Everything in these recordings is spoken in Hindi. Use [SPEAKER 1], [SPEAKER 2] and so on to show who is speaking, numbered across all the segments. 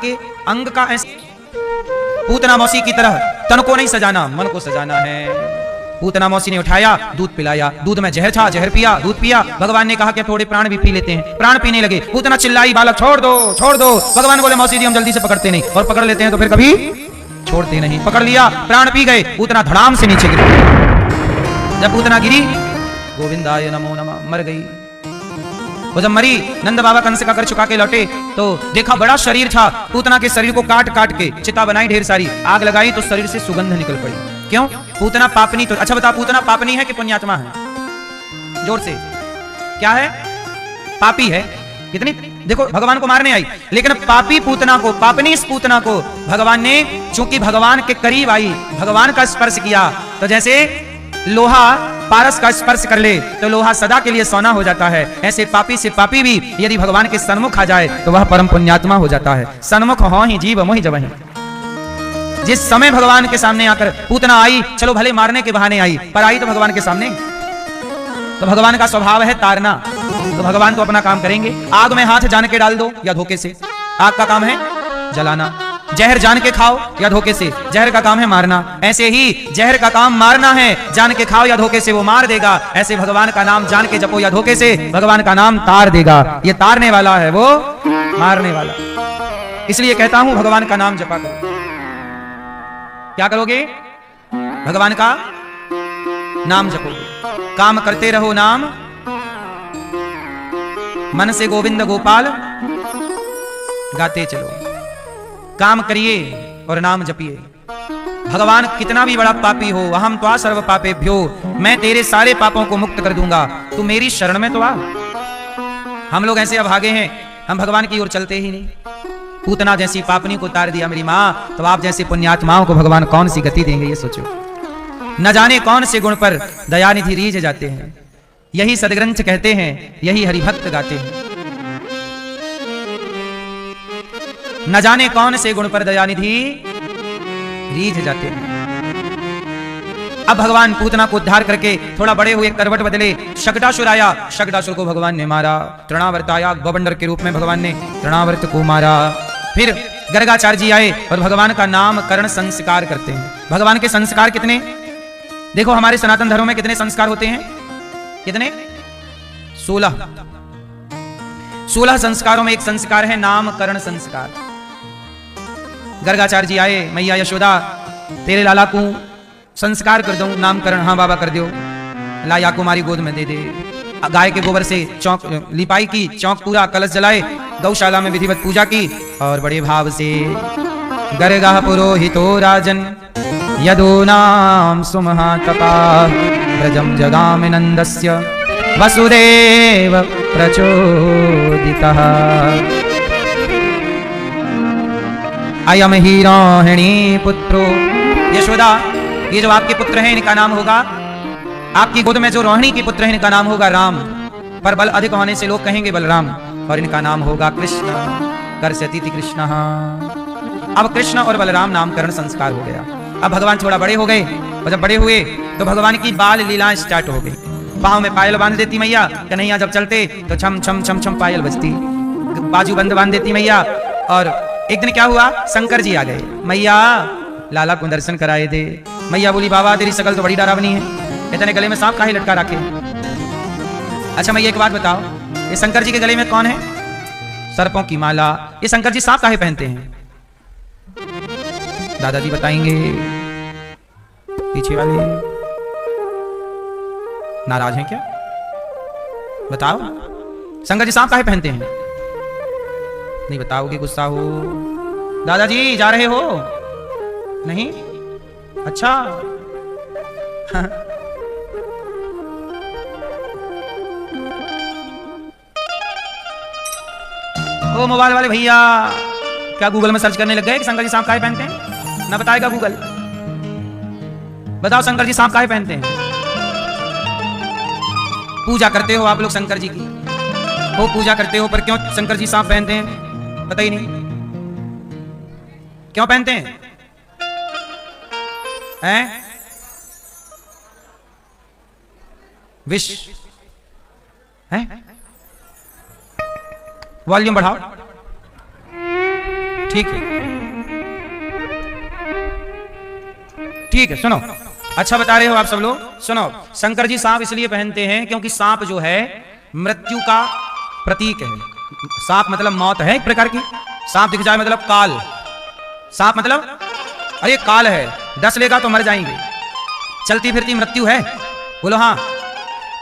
[SPEAKER 1] के अंग का ऐसे पूतना मौसी की तरह तन को नहीं सजाना, मन को सजाना है। पूतना मौसी ने उठाया, दूध पिलाया, दूध में जहर था, जहर पिया, दूध पिया। भगवान ने कहा कि थोड़े प्राण भी पी लेते हैं। प्राण पीने लगे, पूतना चिल्लाई, बालक छोड़ दो, छोड़ दो। भगवान बोले मौसी जी हम जल्दी से पकड़ते नहीं, और पकड़ लेते हैं तो फिर कभी छोड़ते नहीं। पकड़ लिया, प्राण पी गए, पूतना धड़ाम से नीचे गिरी। जब पूतना गिरी, गोविंदाय नमो नमः, मर गई। वो जब मरी, नंद बाबा कंस का कर चुका के लौटे तो देखा बड़ा शरीर था। पूतना के शरीर को काट काट के चिता बनाई, ढेर सारी आग लगाई तो शरीर से सुगंध निकल पड़ी। क्यों? पूतना पापनी तो, अच्छा बता, पूतना पापनी है कि पुण्यात्मा है? जोर से, क्या है? पापी है। कितनी देखो, भगवान को मारने आई, लेकिन पापी पूतना को, पापनी इस पूतना को भगवान ने, चूंकि भगवान के करीब आई, भगवान का स्पर्श किया, तो जैसे लोहा पारस का स्पर्श कर ले तो लोहा सदा के लिए सोना हो जाता है, ऐसे पापी से पापी भी यदि भगवान के सन्मुख आ जाए तो वह परम पुण्यात्मा हो जाता है। सन्मुख हो ही जीव मोहि जबहि। जिस समय भगवान के सामने आकर पूतना आई, चलो भले मारने के बहाने आई, पर आई तो भगवान के सामने, तो भगवान का स्वभाव है तारना, तो भगवान तो अपना काम करेंगे। आग में हाथ जान के डाल दो या धोखे से, आग का काम है जलाना। जहर जान के खाओ या धोखे से, जहर का काम है मारना। ऐसे ही जहर का काम मारना है, जान के खाओ या धोखे से वो मार देगा। ऐसे भगवान का नाम जान के जपो या धोखे से, भगवान का नाम तार देगा। ये तारने वाला है, वो मारने वाला। इसलिए कहता हूं भगवान का नाम जपा करो। क्या करोगे? भगवान का नाम जपोगे, काम करते रहो नाम, मन से गोविंद गोपाल गाते चलो। काम करिए और नाम जपिए। भगवान कितना भी बड़ा पापी हो, अहम त्वा सर्व पापेभ्यो, मैं तेरे सारे पापों को मुक्त कर दूंगा, तू मेरी शरण में तो आ। हम लोग ऐसे अभागे हैं, हम भगवान की ओर चलते ही नहीं। पूतना जैसी पापनी को तार दिया मेरी माँ, तो आप जैसे पुण्यात्माओं को भगवान कौन सी गति देंगे ये सोचो। न जाने कौन से गुण पर दयानिधि रीझ जाते हैं। यही सदग्रंथ कहते हैं, यही हरिभक्त गाते हैं। न जाने कौन से गुण पर दयानिधि रीझ जाते हैं। अब भगवान पूतना को उद्धार करके थोड़ा बड़े हुए, करवट बदले, शकटासुर आया, शकटासुर को भगवान ने मारा। तृणावर्त आया, गवंडर के रूप में भगवान ने तृणावर्त को मारा। फिर गर्गाचार्य जी आए और भगवान का नामकरण संस्कार करते हैं। भगवान के संस्कार कितने देखो, हमारे सनातन धर्म में कितने संस्कार होते हैं? कितने? 16। 16 संस्कारों में एक संस्कार है नामकरण संस्कार। गर्गाचार्य जी आए, मैया यशोदा तेरे लाला को संस्कार कर दूं, नामकरण। हाँ बाबा कर दो। लाया कुमारी गोद में दे दे। गाय के गोबर से चौक लिपाई की, चौक पूरा, कलश जलाए, गौशाला में विधिवत पूजा की, और बड़े भाव से गर्गा पुरोहितो राजन यदो नाम सुमहातपा ब्रजम जगाम नंदस्य वसुदेव प्रचोदितः अयम ही रोहिणी पुत्रो। यशोदा, ये जो आपके पुत्र हैं इनका नाम होगा, आपकी गोद में जो रोहिणी के पुत्र हैं इनका नाम होगा राम, पर बल अधिक होने से लोग कहेंगे बलराम, और इनका नाम होगा कृष्ण। कर्षतीति कृष्ण। अब कृष्ण और बलराम नामकरण संस्कार हो गया। अब भगवान थोड़ा बड़े हो गए, और जब बड़े हुए तो भगवान की बाल लीलाएं स्टार्ट हो गई। पाँव में पायल बांध देती मैया, कन्हैया जब चलते तो छम छम छम छम पायल बजती। बाजू बंद बांध देती मैया। और एक दिन क्या हुआ, शंकर जी आ गए, मैया लाला को दर्शन कराए दे। मैया बोली बाबा तेरी शकल तो बड़ी डरावनी है, इतने गले में सांप काहे लटका रखे। अच्छा मैया एक बात बताओ, ये शंकर जी के गले में कौन है? सर्पों की माला। ये शंकर जी सांप काहे पहनते हैं? दादाजी बताएंगे। पीछे वाले नाराज हैं क्या? बताओ, शंकर जी सांप काहे पहनते हैं? नहीं बताओगे, गुस्सा हो। दादाजी जा रहे हो? नहीं? अच्छा। ओ मोबाइल वाले भैया, क्या गूगल में सर्च करने लग गए कि शंकर जी सांप काहे पहनते हैं? ना बताएगा गूगल। बताओ शंकर जी सांप काहे पहनते हैं? पूजा करते हो आप लोग शंकर जी की, वो पूजा करते हो, पर क्यों शंकर जी सांप पहनते हैं? पता ही नहीं क्यों पहनते हैं? विष है? वॉल्यूम बढ़ाओ। ठीक है, ठीक है, सुनो। अच्छा बता रहे हो आप सब लोग, सुनो। शंकर जी सांप इसलिए पहनते हैं क्योंकि सांप जो है मृत्यु का प्रतीक है। सांप मतलब मौत है एक प्रकार की। सांप दिख जाए मतलब काल। सांप मतलब अरे काल है, डस लेगा तो मर जाएंगे। चलती फिरती मृत्यु है, बोलो हाँ।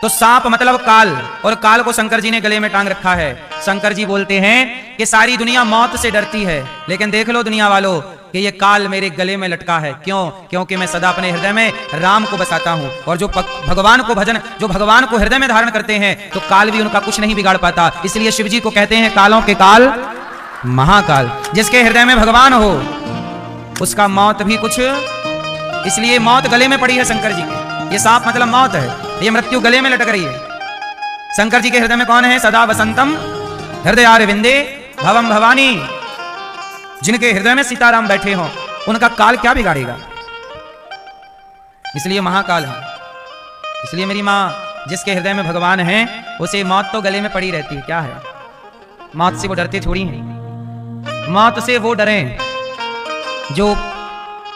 [SPEAKER 1] तो सांप मतलब काल, और काल को शंकर जी ने गले में टांग रखा है। शंकर जी बोलते हैं कि सारी दुनिया मौत से डरती है, लेकिन देख लो दुनिया वालों कि ये काल मेरे गले में लटका है। क्यों? क्योंकि मैं सदा अपने हृदय में राम को बसाता हूं, और जो भगवान को भजन, जो भगवान को हृदय में धारण करते हैं तो काल भी उनका कुछ नहीं बिगाड़ पाता। इसलिए शिव जी को कहते हैं कालों के काल महाकाल। जिसके हृदय में भगवान हो उसका मौत भी कुछ, इसलिए मौत गले में पड़ी है शंकर जी के। ये सांप मतलब मौत है, ये मृत्यु गले में लटक रही है। शंकर जी के हृदय में कौन है? सदा वसंतम हृदयारविंदे भवम भवानी। जिनके हृदय में सीताराम बैठे हों उनका काल क्या बिगाड़ेगा? इसलिए महाकाल है। इसलिए मेरी माँ, जिसके हृदय में भगवान है उसे मौत तो गले में पड़ी रहती है। क्या है? मौत से वो डरते थोड़ी हैं। मौत से वो डरे जो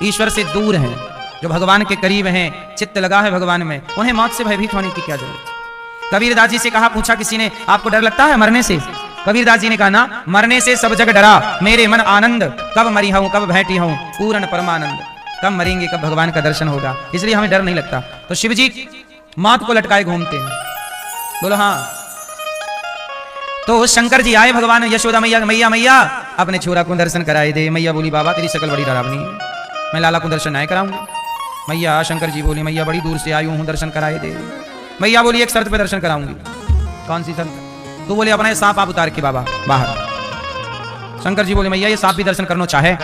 [SPEAKER 1] ईश्वर से दूर हैं, जो भगवान के करीब हैं, चित्त लगा है भगवान में, उन्हें मौत से भयभीत होने की क्या जरूरत है? कबीरदास जी से कहा, पूछा किसी ने, आपको डर लगता है मरने से? कबीरदास जी ने कहा ना, मरने से सब जग डरा, मेरे मन आनंद, कब मरी हूं कब बैठी हूं पूर्ण परमानंद। कब मरेंगे, कब भगवान का दर्शन होगा, इसलिए हमें डर नहीं लगता। तो शिव जी मौत को लटकाए घूमते हैं, बोलो हाँ। तो शंकर जी आए, भगवान यशोदा मैया, मैया मैया अपने छोरा को दर्शन कराए दे। मैया बोली, बाबा तेरी शक्ल बड़ी डरावनी है, मैं लाला को दर्शन नहीं कराऊंगी। मैया, शंकर जी बोली, मैया बड़ी दूर से आई हूं, दर्शन कराए दे। मैया बोली, एक शर्त पे दर्शन कराऊंगी। कौन सी शर्त? तो बोले, अपना ये सांप आप उतार के बाबा बाहर। शंकर जी बोले, मैया ये सांप भी दर्शन करना चाहे।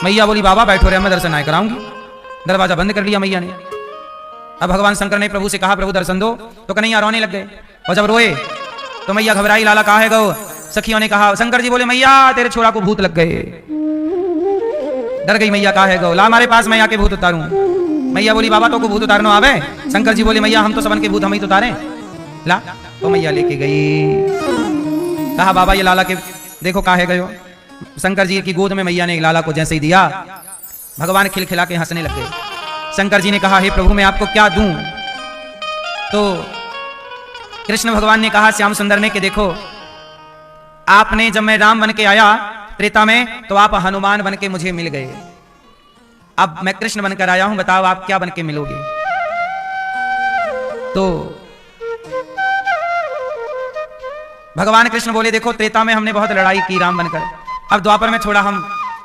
[SPEAKER 1] मैया बोली, बाबा बैठो रे, मैं दर्शन नहीं कराऊंगी। दरवाजा बंद कर लिया मैया ने। अब भगवान शंकर ने प्रभु से कहा, प्रभु दर्शन दो। तो कन्हैया रोने लग गए, और जब रोए तो मैया घबराई, लाला कहाँ है गो? सखियों ने कहा, शंकर जी बोले, मैया तेरे छोरा को भूत लग गए। डर गई मैया, कहाँ है गो? ला हमारे पास, मैं आके भूत उतारूं। मैया बोली, बाबा तो को भूत उतारना आवे? शंकर जी बोले, मैया हम तो सबन के भूत हम ही तो उतारे। ला, तो मैया लेके गई। कहा, बाबा ये लाला के देखो काहे गयो। शंकर जी की गोद में मैया ने लाला को जैसे ही दिया, भगवान खिलखिला के हंसने लग गए। शंकर जी ने कहा, हे प्रभु मैं आपको क्या दूं? तो कृष्ण भगवान ने कहा श्याम सुंदर ने कि देखो, आपने जब मैं राम बन के आया त्रेता में तो आप हनुमान बन के मुझे मिल गए। अब मैं कृष्ण बनकर आया हूं, बताओ आप क्या बन के मिलोगे? तो भगवान कृष्ण बोले, देखो त्रेता में हमने बहुत लड़ाई की राम बनकर, अब द्वापर में थोड़ा हम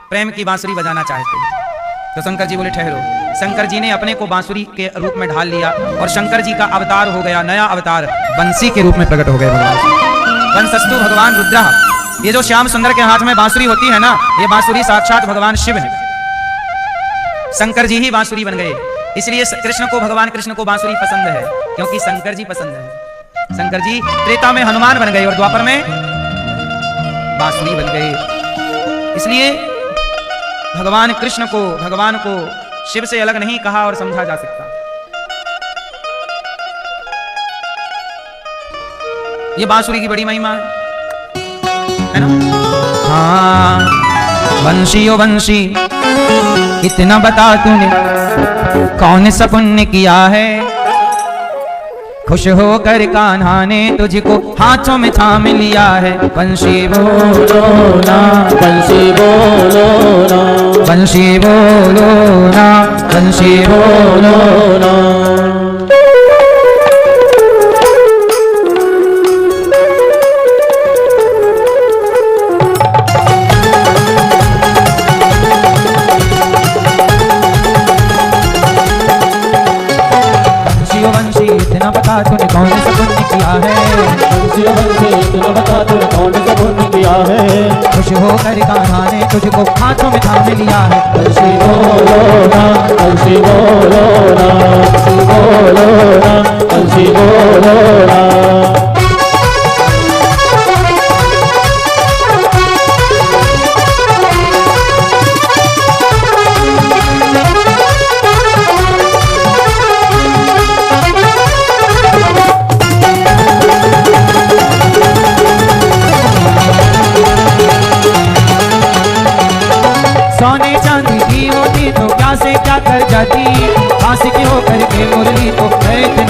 [SPEAKER 1] प्रेम की बांसुरी बजाना चाहते हैं। तो शंकर जी बोले, ठहरो। शंकर जी ने अपने को बांसुरी के रूप में ढाल लिया, और शंकर जी का अवतार हो गया, नया अवतार बंसी के रूप में प्रकट हो गए भगवान। वंशस्तु भगवान रुद्रा। ये जो श्याम सुंदर के हाथ में बांसुरी होती है ना, ये बांसुरी साक्षात भगवान शिव है। शंकर जी ही बांसुरी बन गए। इसलिए कृष्ण को, भगवान कृष्ण को बांसुरी पसंद है, क्योंकि शंकर जी पसंद है। शंकर जी त्रेता में हनुमान बन गए और द्वापर में बांसुरी बन गए। इसलिए भगवान कृष्ण को, भगवान को शिव से अलग नहीं कहा और समझा जा सकता। ये बांसुरी की बड़ी महिमा है ना? हाँ, वंशी ओ वंशी इतना बता तूने कौन सा पुण्य किया है, खुश होकर कान्हा ने तुझको हाथों में थाम लिया है। वंशी बोलो ना, वंशी बोलो ना, वंशी बोलो ना, वंशी बोलो ना। बता तूने कौन सा पुण्य किया है, इतना बता तूने कौन सा पुण्य किया है, खुश होकर कान्हा ने तुझको हाथों में थाम लिया है। वंशी बोलो ना, वंशी बोलो ना, वंशी बोलो ना, वंशी बोलो ना।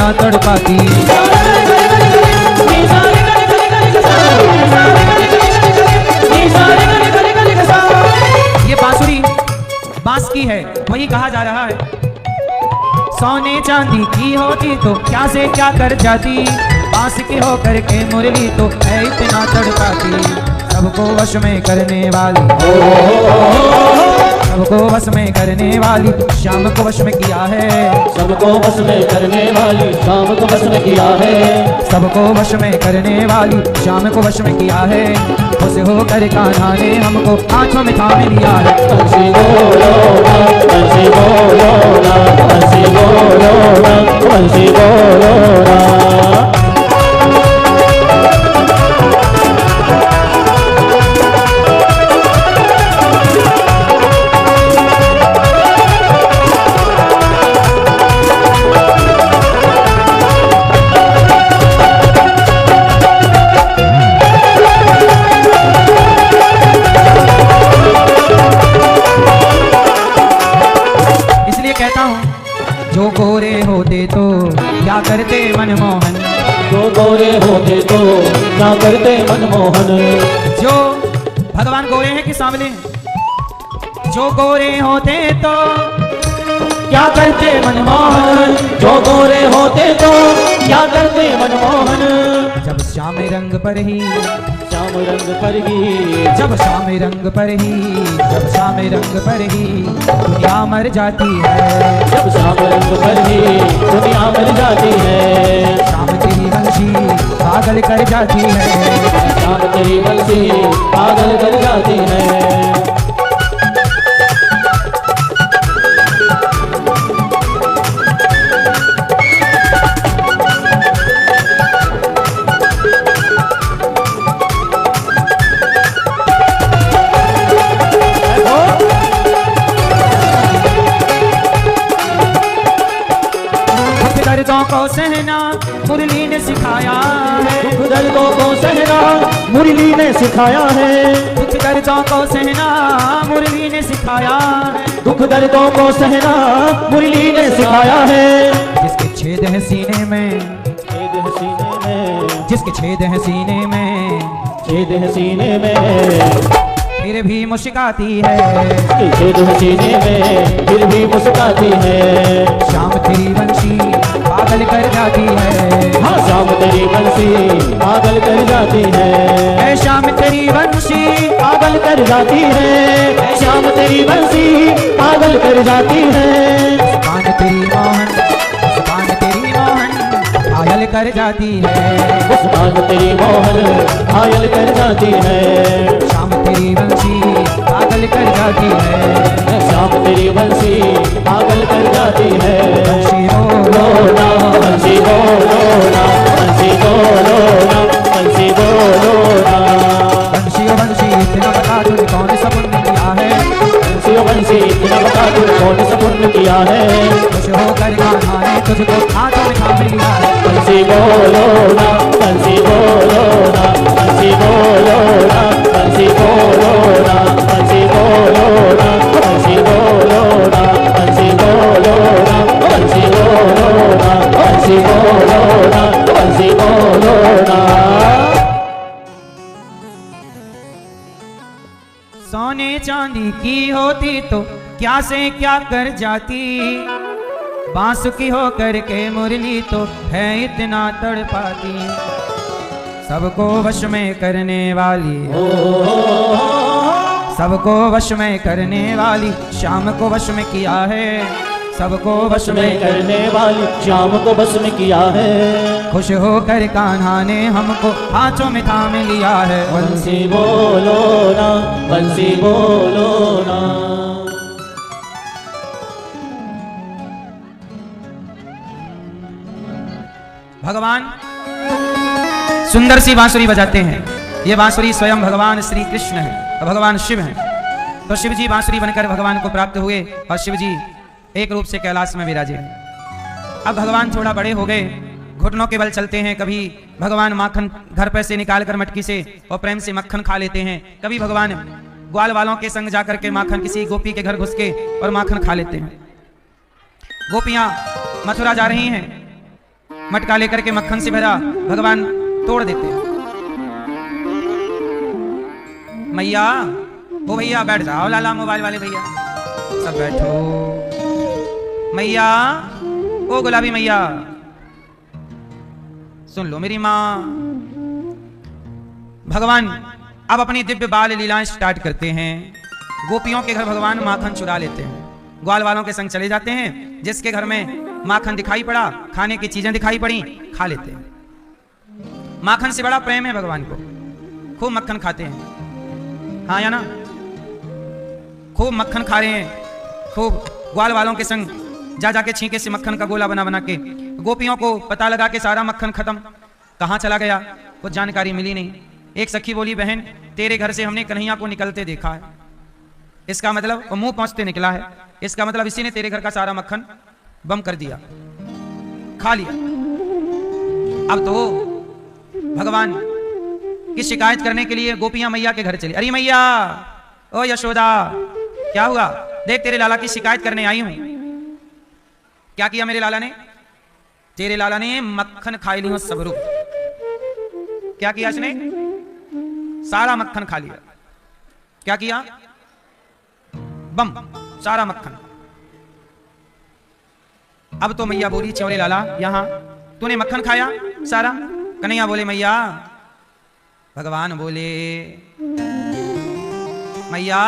[SPEAKER 1] इतना तड़पाती। ये बांसुरी बांस की है, वही कहा जा रहा है। सोने चांदी की होती तो क्या से क्या कर जाती, बांस की हो करके मुरली तो है इतना तड़पाती। सबको वश में करने वाली, सबको वश में करने वाली शाम को वश में किया है।
[SPEAKER 2] सबको वश में करने वाली शाम को वश में किया है।
[SPEAKER 1] सबको वश में करने वाली शाम को वश में किया है। खुश होकर कान्हा ने हमको हाथों में थाम लिया है।
[SPEAKER 2] बंसी बोलो ना, बंसी बोलो ना, बंसी बोलो ना, बंसी बोलो ना।
[SPEAKER 1] जो गोरे होते तो क्या करते मनमोहन,
[SPEAKER 2] जो गोरे होते तो क्या करते मनमोहन।
[SPEAKER 1] जो भगवान गोरे हैं कि सांवले हैं? जो गोरे होते तो क्या करते मनमोहन,
[SPEAKER 2] जो गोरे होते तो क्या करते मनमोहन।
[SPEAKER 1] जब श्याम रंग पर ही,
[SPEAKER 2] श्याम रंग पर ही,
[SPEAKER 1] जब श्याम रंग पर ही, जब श्याम रंग पर ही दुनिया मर जाती है।
[SPEAKER 2] जब श्याम रंग पर ही दुनिया मर जाती है।
[SPEAKER 1] श्याम तेरी बंसी पागल कर जाती है।
[SPEAKER 2] श्याम तेरी बंसी पागल कर जाती है। दर्दों को सहना मुरली ने सिखाया है।
[SPEAKER 1] दुख दर्दों को सहना
[SPEAKER 2] मुरली ने सिखाया है।
[SPEAKER 1] दुख दर्दों को सहना मुरली ने सिखाया है।
[SPEAKER 2] दुख दर्दों को सहना मुरली ने सिखाया है।
[SPEAKER 1] जिसके छेद है सीने में,
[SPEAKER 2] छेद है सीने में,
[SPEAKER 1] जिसके छेद है सीने में,
[SPEAKER 2] छेद है सीने में,
[SPEAKER 1] फिर भी मुस्काती है।
[SPEAKER 2] छेद है सीने में फिर भी मुस्काती है।
[SPEAKER 1] शाम तेरी बंसी पागल कर जाती है।
[SPEAKER 2] हाँ शाम तेरी बंसी पागल कर जाती है।
[SPEAKER 1] शाम तेरी बंसी
[SPEAKER 2] पागल कर जाती है। शाम तेरी बंसी पागल कर जाती है।
[SPEAKER 1] जुबान तेरी मोहन, जुबान तेरी मोहन घायल कर जाती है।
[SPEAKER 2] जुबान तेरी मोहन घायल कर जाती है।
[SPEAKER 1] शाम तेरी बंसी पागल कर जाती है।
[SPEAKER 2] शाम तेरी बंसी पागल कर जाती है।
[SPEAKER 1] बंसी बोलो
[SPEAKER 2] ना, बंसी बोलो ना, बंसी बोलो ना, बंसी बोलो ना।
[SPEAKER 1] बंसी ओ बंसी इतना बता तूने कौन सा पुण्य किया है।
[SPEAKER 2] बंसी ओ बंसी इतना बता तूने कौन सा पुण्य किया है।
[SPEAKER 1] खुश होकर कान्हा ने तुझको हाथों में थाम लिया है।
[SPEAKER 2] बंसी बोलो ना, बंसी बोलो ना, बंसी बोलो ना, बंसी बोलो ना, बंसी बोलो ना, बंसी बोलो ना, बंसी बोलो ना, बंसी बोलो ना, बंसी बोलो ना, बंसी बोलो ना।
[SPEAKER 1] सोने चांदी की होती तो क्या से क्या कर जाती, बांसुरी हो करके मुरली तो है इतना तड़पाती। सबको वश में करने वाली, सबको वश में करने वाली शाम को वश में किया है। सबको वश में
[SPEAKER 2] करने वाली शाम को वश में किया है।
[SPEAKER 1] खुश होकर कान्हा ने हमको हाथों में थाम लिया है।
[SPEAKER 2] बंसी बोलो ना, बंसी बोलो ना।
[SPEAKER 1] भगवान सुंदर सी बांसुरी बजाते हैं। ये बांसुरी स्वयं भगवान श्री कृष्ण है और भगवान शिव हैं। तो शिव जी बांसुरी बनकर भगवान को प्राप्त हुए और शिव जी एक रूप से कैलाश में विराजे। अब भगवान थोड़ा बड़े हो गए, घुटनों के बल चलते हैं। कभी भगवान माखन घर पर से निकाल कर मटकी से और प्रेम से मक्खन खा लेते हैं। कभी भगवान ग्वाल वालों के संग जाकर के माखन किसी गोपी के घर घुस के और माखन खा लेते हैं। गोपियां मथुरा जा रही हैं, मटका लेकर के मक्खन से भरा भगवान तोड़ देते हैं। मैया, ओ भैया बैठ जाओ, लाला मोबाइल वाले भैया सब बैठो। मैया, ओ गुलाबी मैया सुन लो मेरी माँ। भगवान अब अपनी दिव्य बाल लीलाएं स्टार्ट करते हैं। गोपियों के घर भगवान माखन चुरा लेते हैं, ग्वाल वालों के संग चले जाते हैं। जिसके घर में माखन दिखाई पड़ा, खाने की चीजें दिखाई पड़ी, खा लेते हैं। माखन से बड़ा प्रेम है भगवान को, खूब मक्खन खाते हैं। हाँ या ना? खूब मक्खन खा रहे हैं, खूब ग्वाल वालों के संग जा जाके छींके से मक्खन का गोला बना बना के। गोपियों को पता लगा कि सारा मक्खन खत्म, कहाँ चला गया कुछ जानकारी मिली नहीं। एक सखी बोली, बहन तेरे घर से हमने कन्हैया को निकलते देखा है, इसका मतलब वो मुंह पहुंचते निकला है, इसका मतलब इसी ने तेरे घर का सारा मक्खन बम कर दिया, खा लिया। अब तो भगवान की शिकायत करने के लिए गोपियां मैया के घर चली। अरे मैया, ओ यशोदा, क्या हुआ? देख तेरे लाला की शिकायत करने आई हूं। क्या किया मेरे लाला ने? तेरे लाला ने मक्खन खा लिया सब रुक। क्या किया इसने? सारा मक्खन खा लिया। क्या किया? बम, सारा मक्खन। अब तो मैया बोली, चौरे लाला यहां तूने मक्खन खाया सारा? कन्हैया बोले, मैया। भगवान बोले, मैया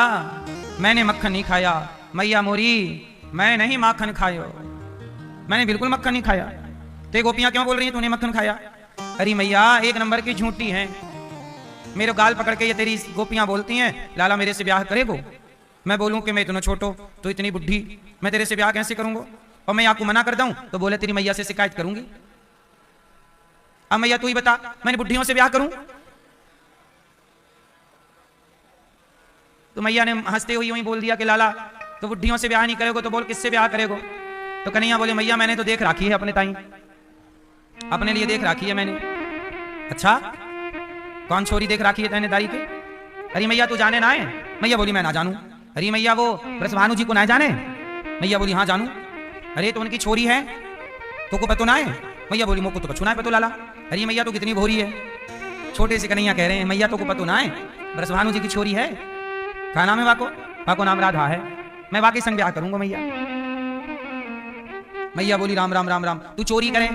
[SPEAKER 1] मैंने मक्खन नहीं खाया। मैया मोरी, मैं नहीं मक्खन खायो, मैंने बिल्कुल मक्खन नहीं खाया। ते गोपियां क्यों बोल रही हैं तूने मक्खन खाया? अरे मैया एक नंबर की झूठी है। मेरे गाल पकड़ के ये तेरी गोपियां बोलती हैं लाला मेरे से ब्याह करेगो। मैं बोलूं कि मैं इतना छोटो तो इतनी बुढ़ी, मैं तेरे से ब्याह कैसे करूंगा? और मैं आपको मना कर दूं तो बोले तेरी मैया से शिकायत करूंगी। अब मैया तू ही बता, मैंने बुढ़ियों से ब्याह करूं? तो मैया ने हंसते हुए यूं ही बोल दिया कि लाला तो बुढ़ियों से ब्याह नहीं करेगो तो बोल किससे ब्याह करेगो? तो कन्हैया बोले, मैया मैंने तो देख राखी है अपने ताई, अपने लिए देख राखी है मैंने। अच्छा कौन छोरी देख राखी है तेने दाई के? अरे मैया तू जाने ना है? मैया बोली, मैं ना जानू। अरे मैया वो ब्रजभानु जी को ना जाने? मैया बोली, हाँ जानू। अरे तो उनकी छोरी है तो को पतो ना है? मैया बोली, मोको तो पछू ना है पतो लाला। अरे मैया तो कितनी भोरी है। छोटे से कन्हैया कह रहे हैं, मैया तो को पतो ना है ब्रजभानु जी की छोरी है। क्या नाम है वाको? वाको नाम राधा है। मैं वाकई संग ब्याह करूंगा मैया। मैया बोली, राम राम राम राम, तू चोरी करे,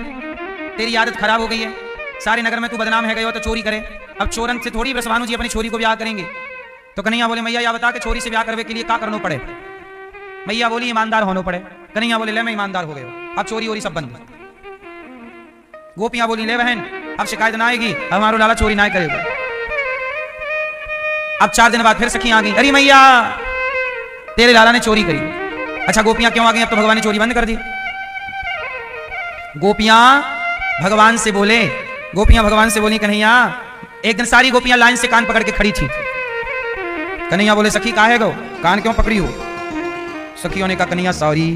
[SPEAKER 1] तेरी आदत खराब हो गई है, सारे नगर में तू बदनाम है गए हो तो चोरी करे। अब चोरन से थोड़ी ब्रजभानु जी अपनी छोरी को ब्याह करेंगे। तो कन्हैया बोले, मैया या बता के छोरी से ब्याह करने के लिए क्या करना पड़े? मैया बोली, ईमानदार होना पड़े। कन्हैया बोले, ले मैं ईमानदार हो गए, अब चोरी वोरी सब बंद। गोपियां बोली, ले बहन अब शिकायत ना आएगी, अब हमारा लाला चोरी ना करेगा। अब 4 दिन बाद फिर सखी आ गई, अरे मैया तेरे लाला ने चोरी करी। अच्छा गोपियां क्यों आ गई? अब तो भगवान ने चोरी बंद कर दी। गोपियां भगवान से बोले, गोपियां भगवान से बोली, कन्हैया एक दिन सारी गोपियां लाइन से कान पकड़ के खड़ी थी। कन्हैया बोले, सखी काहे गो, कान क्यों पकड़ी हो? सखियों ने कहा, कन्हैया सॉरी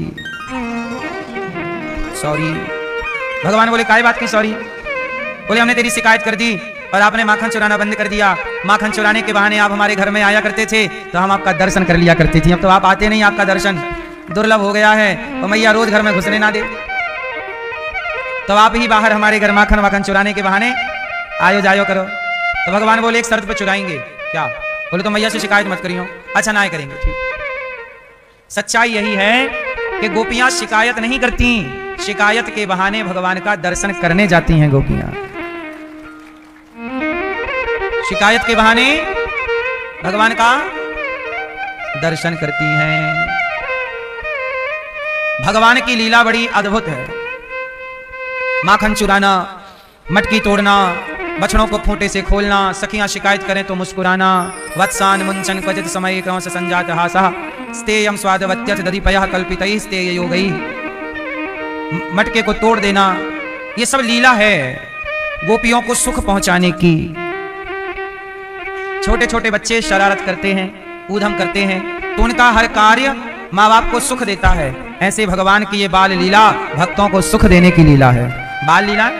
[SPEAKER 1] सॉरी। भगवान बोले, काहे बात की सॉरी? बोले, हमने तेरी शिकायत कर दी और आपने माखन चुराना बंद कर दिया। माखन चुराने के बहाने आप हमारे घर में आया करते थे तो हम आपका दर्शन कर लिया करती थी, अब तो आप आते नहीं, आपका दर्शन दुर्लभ हो गया है और मैया रोज घर में घुसने ना दे, तो आप ही बाहर हमारे घर माखन वाखन चुराने के बहाने आयो जायो करो। तो भगवान बोले, एक शर्त पे चुराएंगे। क्या? बोले, तो मैया से शिकायत मत करियो। अच्छा ना करेंगे, ठीक। सच्चाई यही है कि गोपियां शिकायत नहीं करती, शिकायत के बहाने भगवान का दर्शन करने जाती हैं गोपियां। शिकायत के बहाने भगवान का दर्शन करती हैं। भगवान की लीला बड़ी अद्भुत है। माखन चुराना, मटकी तोड़ना, बछड़ों को खूंटे से खोलना, सखियां शिकायत करें तो मुस्कुराना, वत्सान मुंचन क्वचित समय क्रमश संजात हासः स्तेयम स्वादवत्यथ दधिपयः कल्पितैः स्तेय योगैः। मटके को तोड़ देना, ये सब लीला है गोपियों को सुख पहुंचाने की। छोटे छोटे बच्चे शरारत करते हैं, ऊधम करते हैं, तो उनका हर कार्य माँ बाप को सुख देता है। ऐसे भगवान की ये बाल लीला भक्तों को सुख देने की लीला है। बाल लीला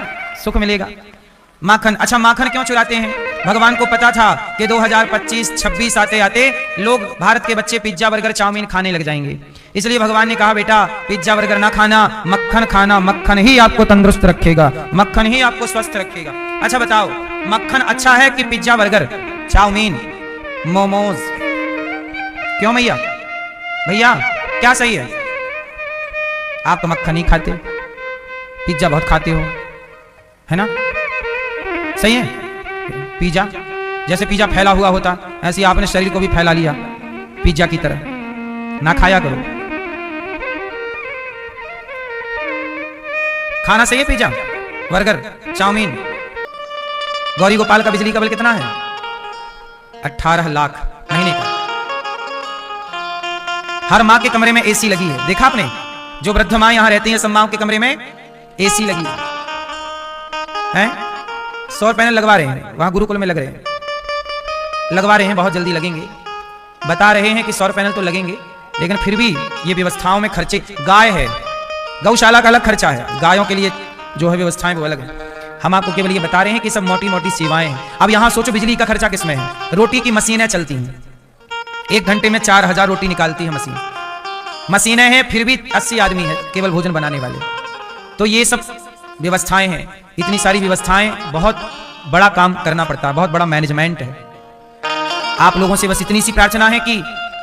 [SPEAKER 1] सुख मिलेगा। माखन, अच्छा माखन क्यों चुराते हैं? भगवान को पता था कि 2025-26 आते आते लोग, भारत के बच्चे पिज्जा बर्गर चाउमीन खाने लग जाएंगे, इसलिए भगवान ने कहा बेटा पिज्जा बर्गर ना खाना, मक्खन खाना, मक्खन ही आपको तंदुरुस्त रखेगा, मक्खन ही आपको स्वस्थ रखेगा। अच्छा बताओ, मक्खन अच्छा है कि पिज्जा बर्गर, चाउमीन, मोमोज? क्यों भैया? भैया क्या सही है? आप तो मक्खन ही खाते हो, पिज्जा बहुत खाते हो, है ना? सही है। पिज्जा जैसे पिज्जा फैला हुआ होता, ऐसे आपने शरीर को भी फैला लिया पिज्जा की तरह। ना खाया करो। खाना सही है pizza, burger, chowmein. Gauri Gopal का बिजली का बिल कितना है? 18 लाख महीने का। हर माँ के कमरे में एसी लगी है, देखा आपने? जो वृद्ध माँ यहां रहती हैं, सब माँ के कमरे में एसी लगी है। सौर पैनल लगवा रहे हैं, वहां गुरुकुल में लग रहे हैं, लगवा रहे हैं, बहुत जल्दी लगेंगे। बता रहे हैं कि सौर पैनल तो लगेंगे, लेकिन फिर भी ये व्यवस्थाओं में खर्चे। गाय है, गौशाला का अलग खर्चा है, गायों के लिए जो है व्यवस्थाएं वो अलग है। हम आपको केवल ये बता रहे हैं कि सब मोटी मोटी सेवाएं हैं। अब यहां सोचो बिजली का खर्चा किसमें है? रोटी की मशीनें चलती हैं, 1 घंटे में 4000 रोटी निकालती है मशीन। मशीनें हैं, फिर भी 80 आदमी है केवल भोजन बनाने वाले। तो ये सब व्यवस्थाएं हैं, इतनी सारी व्यवस्थाएं, बहुत बड़ा काम करना पड़ता है, बहुत बड़ा मैनेजमेंट है। आप लोगों से बस इतनी सी प्रार्थना है कि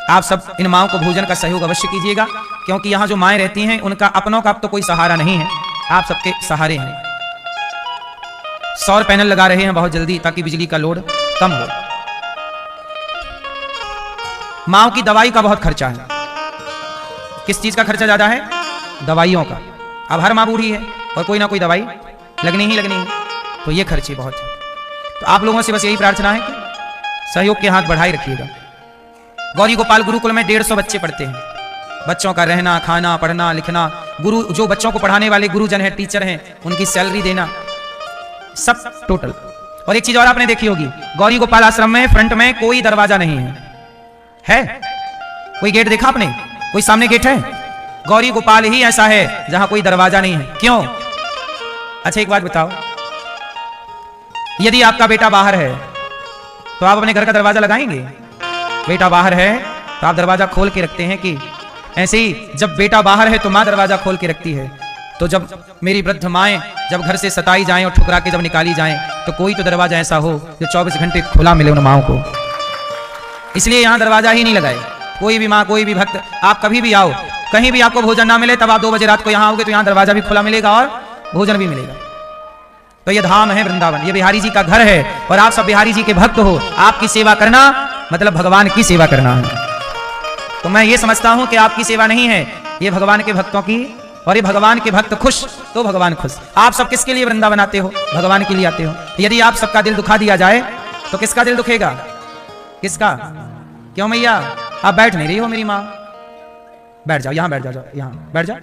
[SPEAKER 1] आप सब इन माओं को भोजन का सहयोग अवश्य कीजिएगा, क्योंकि यहाँ जो माएँ रहती हैं उनका अपनों का अब तो कोई सहारा नहीं है, आप सबके सहारे हैं। सौर पैनल लगा रहे हैं बहुत जल्दी, ताकि बिजली का लोड कम हो। माओं की दवाई का बहुत खर्चा है। किस चीज का खर्चा ज्यादा है? दवाइयों का। अब हर माँ बूढ़ी है और कोई ना कोई दवाई लगनी ही लगनी है, तो ये खर्चे बहुत है। तो आप लोगों से बस यही प्रार्थना है कि सहयोग के हाथ बढ़ाए रखिएगा। गौरी गोपाल गुरुकुल में 150 बच्चे पढ़ते हैं। बच्चों का रहना, खाना, पढ़ना, लिखना, गुरु जो बच्चों को पढ़ाने वाले गुरुजन हैं, टीचर हैं, उनकी सैलरी देना, सब टोटल। और एक चीज और आपने देखी होगी, गौरी गोपाल आश्रम में फ्रंट में कोई दरवाजा नहीं है? कोई गेट देखा आपने? कोई सामने गेट है? गौरी गोपाल ही ऐसा है जहां कोई दरवाजा नहीं है। क्यों? अच्छा एक बात बताओ, यदि आपका बेटा बाहर है तो आप अपने घर का दरवाजा लगाएंगे? बेटा बाहर है तो आप दरवाजा खोल के रखते हैं कि ऐसे ही जब बेटा बाहर है तो माँ दरवाजा खोल के रखती है। तो जब मेरी वृद्ध माएँ जब घर से सताई जाएं और ठुकरा के जब निकाली जाएं, तो कोई तो दरवाजा ऐसा हो जो 24 घंटे खुला मिले उन माओं को। इसलिए यहाँ दरवाजा ही नहीं लगाए। कोई भी माँ, कोई भी भक्त, आप कभी भी आओ, कहीं भी आपको भोजन ना मिले, तब आप 2 बजे रात को यहाँ आओगे तो यहाँ दरवाजा भी खुला मिलेगा और भोजन भी मिलेगा। तो ये धाम है वृंदावन, ये बिहारी जी का घर है और आप सब बिहारी जी के भक्त हो। आपकी सेवा करना मतलब भगवान की सेवा करना है। तो मैं ये समझता हूं कि आपकी सेवा नहीं है, ये भगवान के भक्तों की, और ये भगवान के भक्त खुश तो भगवान खुश। आप सब किसके लिए वृंदावन आते हो? भगवान के लिए आते हो। यदि आप सबका दिल दुखा दिया जाए तो किसका दिल दुखेगा? किसका? क्यों मैया आप बैठ नहीं रही हो? मेरी माँ बैठ जाओ, यहां बैठ जाओ, यहां बैठ जाओ,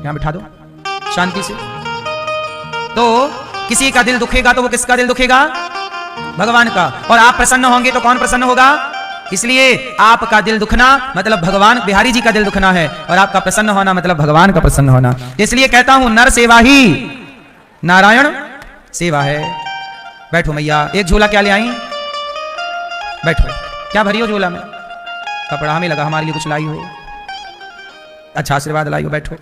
[SPEAKER 1] यहां बिठा दो शांति से। तो किसी का दिल दुखेगा तो वो किसका दिल दुखेगा? भगवान का। और आप प्रसन्न होंगे तो कौन प्रसन्न होगा? इसलिए आपका दिल दुखना मतलब भगवान बिहारी जी का दिल दुखना है, और आपका प्रसन्न होना मतलब भगवान का प्रसन्न होना। इसलिए कहता हूं नर सेवा ही नारायण सेवा है। बैठो मैया, एक झोला क्या ले आई? बैठो, क्या भरी हो झोला में? कपड़ा हमें लगा हमारे लिए कुछ लाई हो। अच्छा आशीर्वाद लाई हो, बैठो।